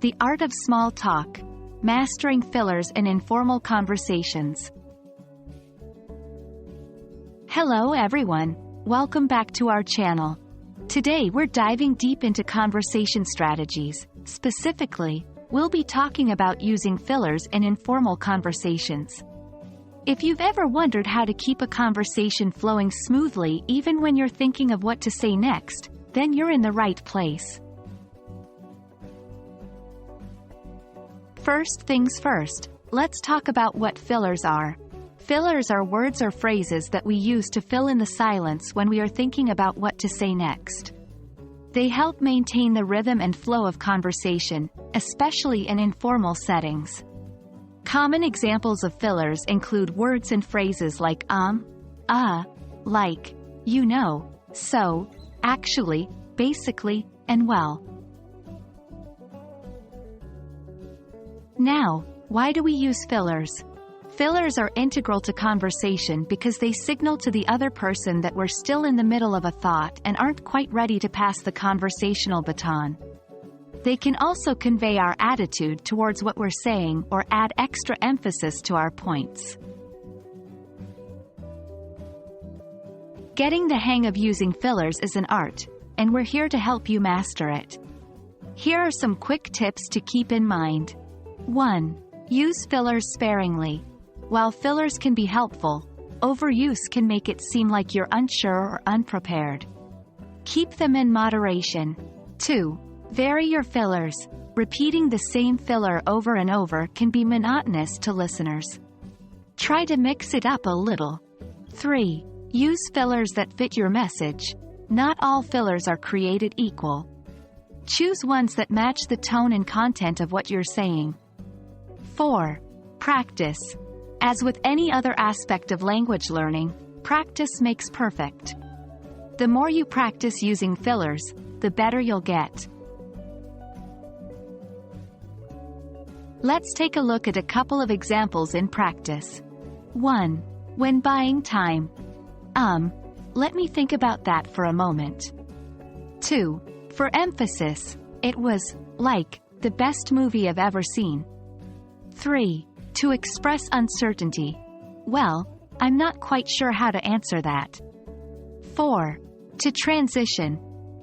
The art of small talk. Mastering fillers in informal conversations. Hello everyone. Welcome back to our channel. Today we're diving deep into conversation strategies. Specifically, we'll be talking about using fillers in informal conversations. If you've ever wondered how to keep a conversation flowing smoothly even when you're thinking of what to say next, then you're in the right place. First things first, let's talk about what fillers are. Fillers are words or phrases that we use to fill in the silence when we are thinking about what to say next. They help maintain the rhythm and flow of conversation, especially in informal settings. Common examples of fillers include words and phrases like like, you know, so, actually, basically, and well. Now, why do we use fillers? Fillers are integral to conversation because they signal to the other person that we're still in the middle of a thought and aren't quite ready to pass the conversational baton. They can also convey our attitude towards what we're saying or add extra emphasis to our points. Getting the hang of using fillers is an art, and we're here to help you master it. Here are some quick tips to keep in mind. 1. Use fillers sparingly. While fillers can be helpful, overuse can make it seem like you're unsure or unprepared. Keep them in moderation. 2. Vary your fillers. Repeating the same filler over and over can be monotonous to listeners. Try to mix it up a little. 3. Use fillers that fit your message. Not all fillers are created equal. Choose ones that match the tone and content of what you're saying. 4. Practice. As with any other aspect of language learning, practice makes perfect. The more you practice using fillers, the better you'll get. Let's take a look at a couple of examples in practice. 1. When buying time. Let me think about that for a moment. 2. For emphasis. It was, like, the best movie I've ever seen. 3. To express uncertainty. Well, I'm not quite sure how to answer that. 4. To transition.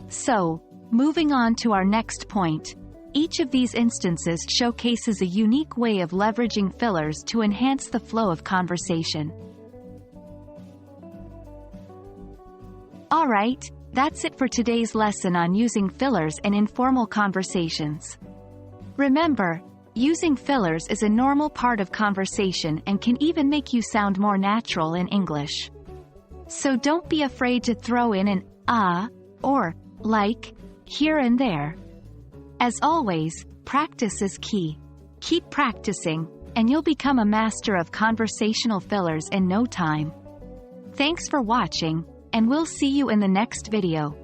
So, moving on to our next point. Each of these instances showcases a unique way of leveraging fillers to enhance the flow of conversation. Alright, that's it for today's lesson on using fillers in informal conversations. Remember, using fillers is a normal part of conversation and can even make you sound more natural in English. So don't be afraid to throw in an or like here and there. As always, practice is key. Keep practicing, and you'll become a master of conversational fillers in no time. Thanks for watching, and we'll see you in the next video.